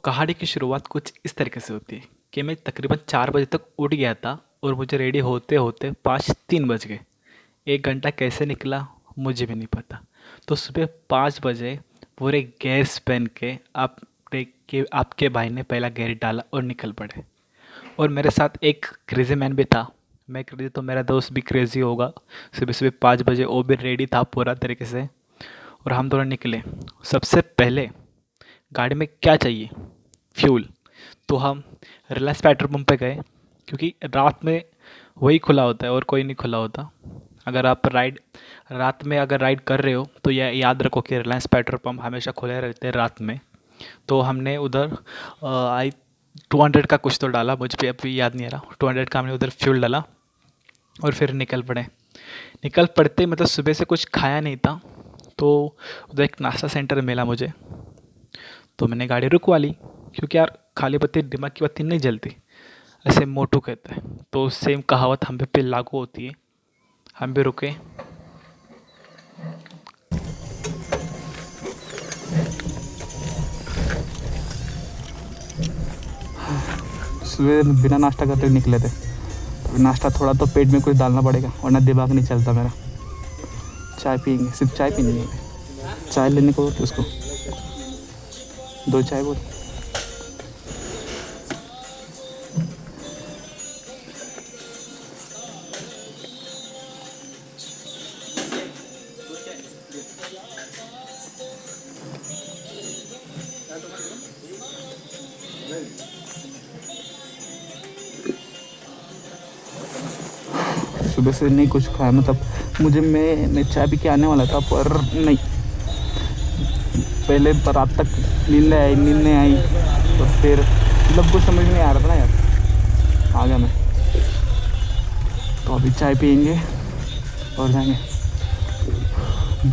कहानी की शुरुआत कुछ इस तरीके से होती है कि मैं तकरीबन 4 बजे तक उठ गया था और मुझे रेडी होते होते 3 बज गए। 1 घंटा कैसे निकला मुझे भी नहीं पता। तो सुबह 5 बजे पूरे गेयर्स पहन के आपके भाई ने पहला गेयर डाला और निकल पड़े। और मेरे साथ एक क्रेज़ी मैन भी था। मैं क्रेज़ी तो मेरा दोस्त भी क्रेज़ी होगा। सुबह सुबह 5 बजे वो भी रेडी था पूरा तरीके से और हम दोनों निकले। सबसे पहले गाड़ी में क्या चाहिए? फ्यूल। तो हम रिलायंस पेट्रोल पंप पे गए क्योंकि रात में वही खुला होता है और कोई नहीं खुला होता। अगर आप रात में अगर राइड कर रहे हो तो यह याद रखो कि रिलायंस पेट्रोल पंप हमेशा खुले रहते हैं रात में। तो हमने उधर 200 का कुछ तो डाला, मुझे भी अभी याद नहीं आ रहा। 200 का हमने उधर फ्यूल डाला और फिर निकल पड़ते मतलब सुबह से कुछ खाया नहीं था। तो उधर एक नाश्ता सेंटर मिला मुझे, तो मैंने गाड़ी रुकवा ली क्योंकि यार खाली बत्ती दिमाग की बत्ती नहीं जलती, ऐसे मोटू कहता है। तो सेम कहावत हम पे लागू होती है। हम भी रुके। सुबह बिना नाश्ता करते निकले थे, तो नाश्ता थोड़ा तो पेट में कुछ डालना पड़ेगा वरना दिमाग नहीं चलता मेरा। चाय पियेंगे, सिर्फ चाय पीनी है। चाय लेने को उसको 2 चाय बोल। सुबह से नहीं कुछ खाया, मतलब मैं चाय पी के आने वाला था पर नहीं, पहले रात तक नींद नहीं आई तो फिर मतलब कुछ समझ नहीं आ रहा था ना यार, आ गया मैं। तो अभी चाय पियेंगे और जाएंगे।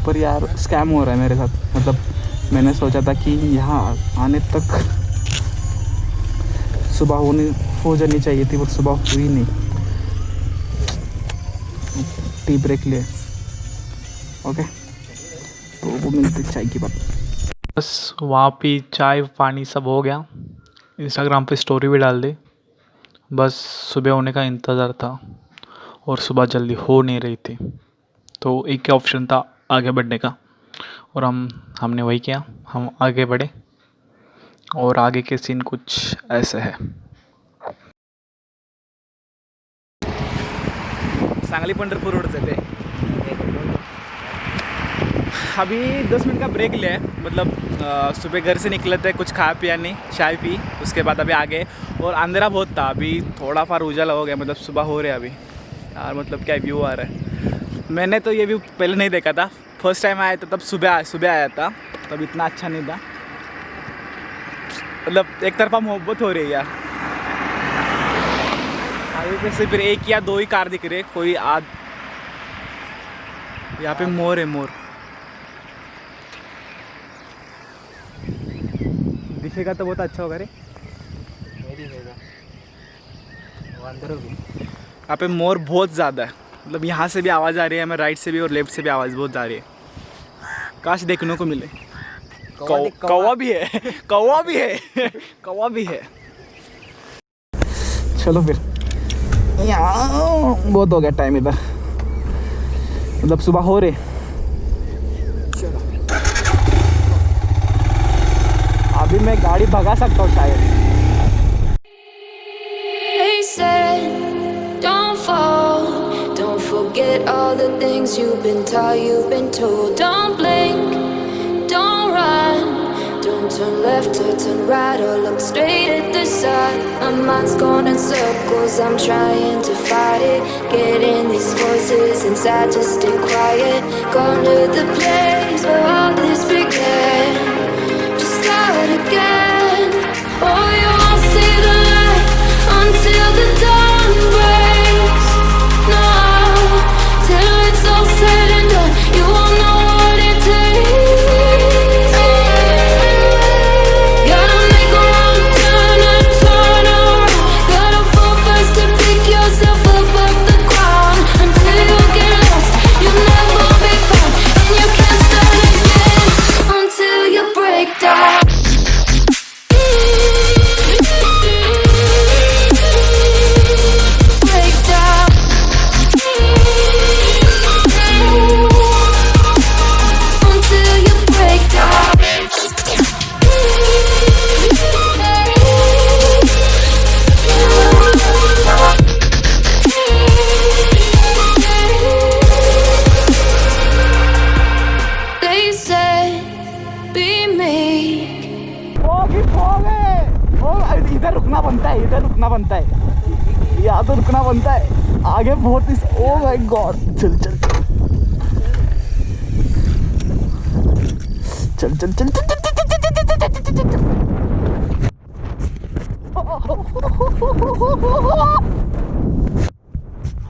पर यार स्कैम हो रहा है मेरे साथ। मतलब मैंने सोचा था कि यहाँ आने तक सुबह हो जानी चाहिए थी, पर सुबह हुई नहीं। टी ब्रेक लिए, ओके, तो वो मिलती चाय की बात। बस वहाँ पे चाय पानी सब हो गया। इंस्टाग्राम पे स्टोरी भी डाल दी। बस सुबह होने का इंतज़ार था और सुबह जल्दी हो नहीं रही थी। तो एक ही ऑप्शन था आगे बढ़ने का और हमने वही किया। हम आगे बढ़े और आगे के सीन कुछ ऐसे है। सांगली पंढरपूर रोड से थे। अभी 10 मिनट का ब्रेक लिया है। मतलब सुबह घर से निकले थे, कुछ खाया पिया नहीं, चाय पी, उसके बाद अभी आगे। और अंधेरा बहुत था, अभी थोड़ा फार उजाला हो गया, मतलब सुबह हो रहा है अभी। यार मतलब क्या व्यू आ रहा है। मैंने तो ये व्यू पहले नहीं देखा था, फर्स्ट टाइम आया था तब सुबह आया था, तब इतना अच्छा नहीं था। मतलब एक तरफा मोहब्बत हो रही है यार। हाईवे पे से फिर 1 या 2 ही कार दिख रही है, कोई यहाँ पे मोर है, मोर दिखेगा तो बहुत अच्छा होगा रे। यहाँ पे मोर बहुत ज़्यादा है। मतलब यहाँ से भी आवाज़ आ रही है, हमें राइट से भी और लेफ्ट से भी आवाज़ बहुत आ रही है। काश देखने को मिले। कौवा भी है, कौवा भी है, कौवा भी है। चलो फिर, यहाँ बहुत हो गया टाइम इधर, मतलब सुबह हो रहे। चलो अभी मैं गाड़ी भगा सकता हूँ शायद। They said, don't fall, don't forget all the things you've been taught, you've been told. Don't blink, don't run, don't turn left or turn right or look straight at the sun. My mind's going in circles, I'm trying to fight it. Getting these voices inside to stay quiet. Gone to the place where all this began. Just start again. Oh, you won't see the light until the dawn breaks. No, till it's all said and done, you won't know what it takes. Gotta make a wrong turn and turn around. Gotta fall fast to pick yourself up off the ground. Until you get lost, you'll never be found, and you can't start again. आगे fog है। और इधर रुकना बनता है, इधर रुकना बनता है, यहाँ तो रुकना बनता है। आगे बहुत इस, ओ माय गॉड। चल चल चल चल चल चल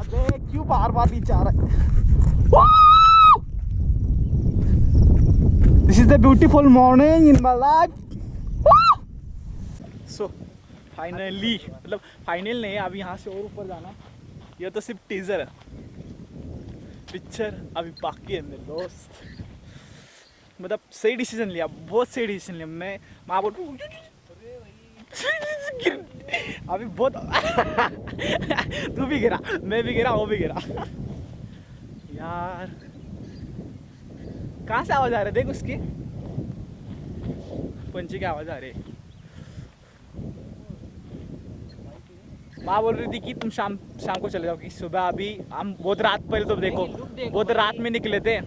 अबे क्यों बार बार नीचे आ रहा है। This is the beautiful morning in my life. So finally, मतलब फाइनल नहीं है, अभी यहाँ से और ऊपर जाना। ये तो सिर्फ टीजर है, पिक्चर अभी बाकी है मेरे दोस्त। मतलब सही डिसीजन लिया, बहुत सही डिसीजन लिया। मैं माँ बोल अभी बहुत तू भी गिरा, मैं भी गिरा, वो भी गिरा यार। कहाँ से आवाज आ रही है? देख उसकी पंछी की आवाज आ रही है। माँ बोल रही थी कि तुम शाम को चले जाओ, कि सुबह अभी हम बहुत रात, पहले तो देखो बहुत रात में निकले थे,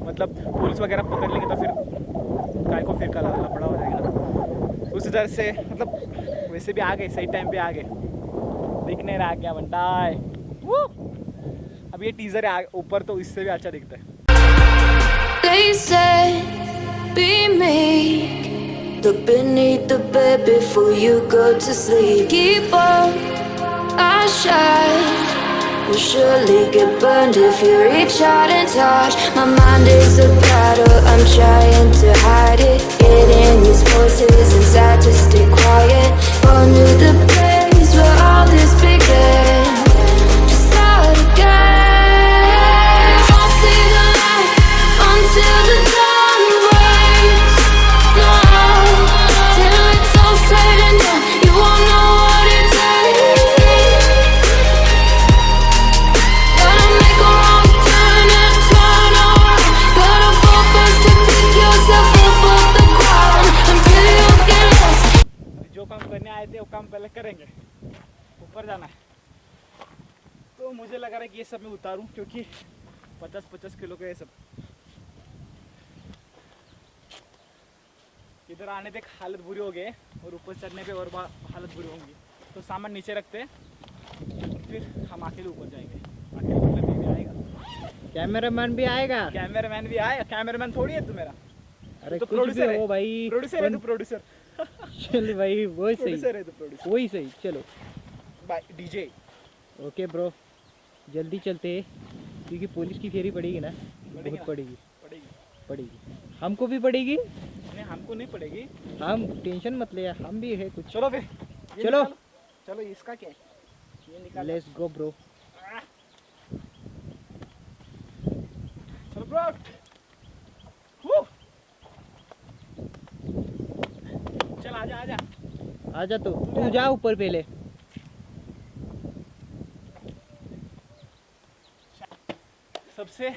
मतलब पुलिस वगैरह पकड़ लेंगे तो फिर काय को फिर कल लफड़ा हो जाएगा ना। उस तरह से मतलब वैसे भी आ गए, सही टाइम पे आ गए। दिख नहीं रहा क्या बनता है। अब ये टीजर है ऊपर, तो इससे भी अच्छा दिखता है। They said, be meek. Look beneath the bed before you go to sleep. Keep on, I shine. Will surely get burned if you reach out and touch. My mind is a battle, I'm trying to hide it. Getting these voices inside to stay quiet. On to the place where all this began. To start again. I'll see the light until the dawn breaks. No, till it's all said and done, you won't know what it takes. Gotta make a wrong turn and turn around. Gotta fall first to pick yourself up off the ground until you get lost. जो काम करने आए थे वो काम पहले करेंगे, ऊपर जाना है। तो मुझे लग रहा है कि ये सब मैं उतारूं, क्योंकि 50-50 किलो का ये सब। इधर आने तक हालत बुरी हो गई और ऊपर चढ़ने पे और हालत बुरी होंगी। तो सामान नीचे रखते हैं, फिर हम अकेले ऊपर जाएंगे। अकेले मतलब भी आएगा, कैमरामैन भी आएगा। कैमरामैन भी आएगा। कैमरामैन थोड़ी है तू मेरा, अरे तो कुछ प्रोड्यूसर भी है हो भाई। प्रोड्यूसर है तू, प्रोड्यूसर चल भाई, वो सही, प्रोड्यूसर है तू, प्रोड्यूसर। वही सही। चलो बाय डीजे। ओके ब्रो, जल्दी चलते हैं क्योंकि पुलिस की फेरी पड़ेगी ना, पड़ेगी बहुत ना? पड़ेगी पड़ेगी। पड़ेगी, हमको भी पड़ेगी। नहीं हमको नहीं पड़ेगी, हम टेंशन मत ले, हम भी है कुछ। चलो फिर ये चलो। निकालो। चलो इसका क्या है, ये निकाल। Let's go bro. चलो ब्रो। वो चल आजा आजा। आजा, तो तू जा ऊपर पहले। सबसे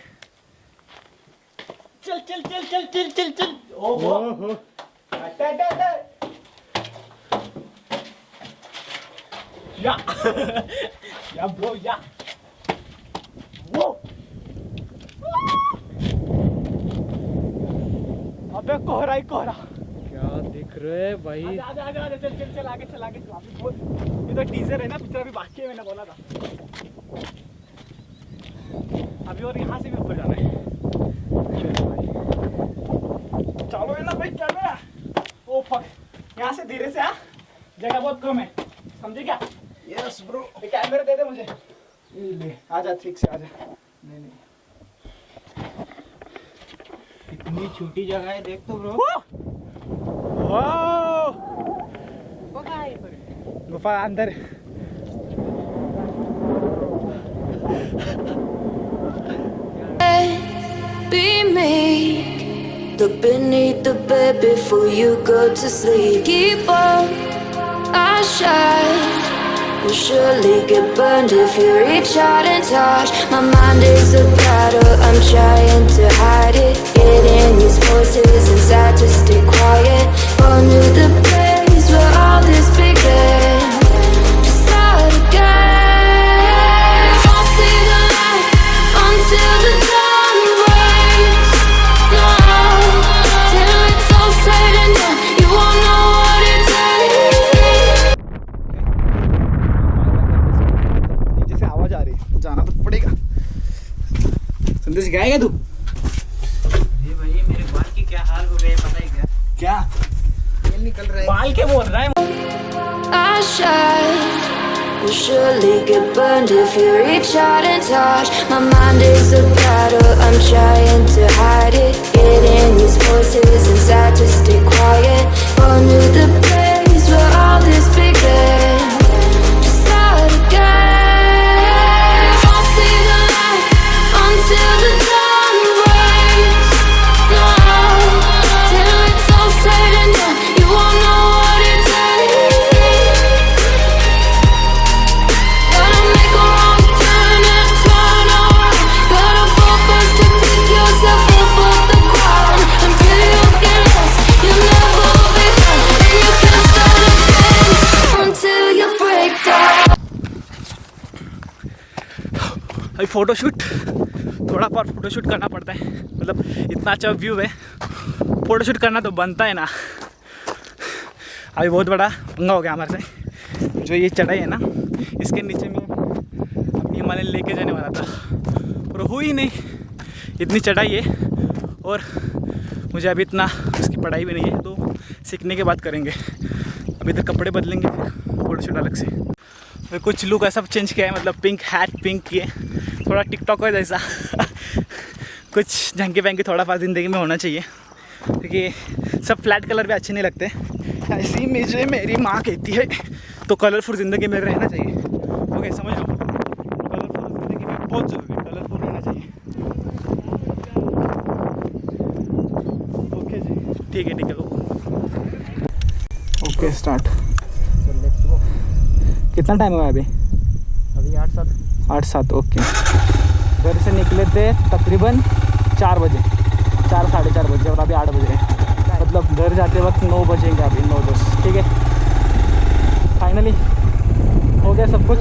चल चल चल चल चल चल चल। ओहो अटे अटे अटे या या ब्रो या वो। अबे कोहरा ही कोहरा। क्या दिख रहा है भाई? आजा आजा आजा आजा, चल चल चल आगे चल आगे चल। अभी बहुत, ये तो टीजर है ना, पिक्चर अभी बाकी है, मैंने बोला था। अभी और यहाँ से भी ऊपर जाना है। चलो है ना भाई, चलो। ओ फक, यहाँ से धीरे से आ, जगह बहुत कम है, समझे क्या? Yes bro. कैमरा दे दे मुझे। ले आजा, ठीक से आजा। नहीं नहीं, इतनी छोटी जगह है, देख तो ब्रो। गुफा अंदर। Be meek. Look beneath the bed before you go to sleep. Keep on, I shine. Will surely get burned if you reach out and touch. My mind is a battle, I'm trying to hide it. Getting these voices inside to stay quiet. On to the place where all this began. To start again. I'll see the light until the dawn breaks. No, till it's all said and done, you won't know what क्या तेल निकल रहा है। बाल के बोल रहा है। I shine. You'll surely get burned if you reach out and touch. My mind is a battle, I'm trying to hide it. Getting these voices inside to stay quiet. On to the place where all this began. To start again. I'll see the light until the dawn breaks. No, till it's all said and done, you won't know what it takes. Gotta make a wrong turn and turn around. Gotta fall first to pick yourself up off the ground. Until you get lost, you'll never be found. And you can't start again until you break down. अभी photoshoot थोड़ा बहुत photoshoot करना पड़ता है, मतलब इतना अच्छा view है, फ़ोटोशूट करना तो बनता है ना। अभी बहुत बड़ा पंगा हो गया हमारे से। जो ये चढ़ाई है ना, इसके नीचे में अपनी हिमालय लेके जाने वाला था और हुई नहीं। इतनी चढ़ाई है और मुझे अभी इतना उसकी पढ़ाई भी नहीं है, तो सीखने के बाद करेंगे। अभी तो कपड़े बदलेंगे, फिर फ़ोटोशूट अलग से। फिर कुछ लुक ऐसा चेंज किया है, मतलब पिंक हैट पिंक किए, थोड़ा टिकटॉक है जैसा कुछ झंके पैंके थोड़ा पास ज़िंदगी में होना चाहिए, क्योंकि सब फ्लैट कलर भी अच्छे नहीं लगते। ऐसी मुझे मेरी माँ कहती है, तो कलरफुल ज़िंदगी में रहना चाहिए। ओके, समझ लो, कलरफुल ज़िंदगी में बहुत ज़रूरी है, कलरफुल रहना चाहिए। ओके जी, ठीक है। Okay start. चल लेट्स गो। कितना टाइम हुआ है अभी? अभी 8-7। ओके। घर से निकले थे तकरीबन 4 बजे, 4-4:30 बजे, और अभी 8 बज रहे हैं। मतलब घर जाते वक्त 9 बजेंगे, अभी 9-10। ठीक है, फाइनली हो गया सब कुछ।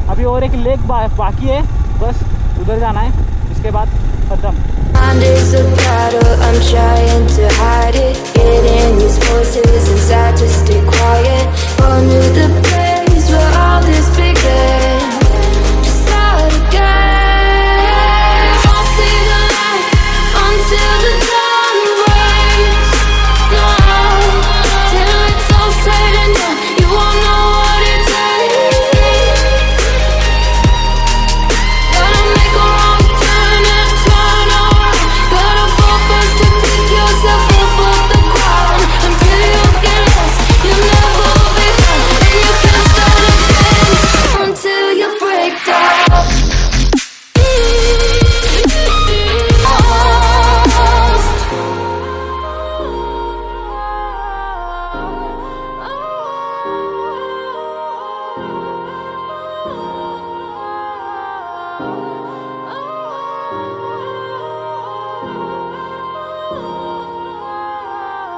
अभी और एक लेक बाकी है, बस उधर जाना है, उसके बाद खत्म। Mind is a battle, I'm trying to hide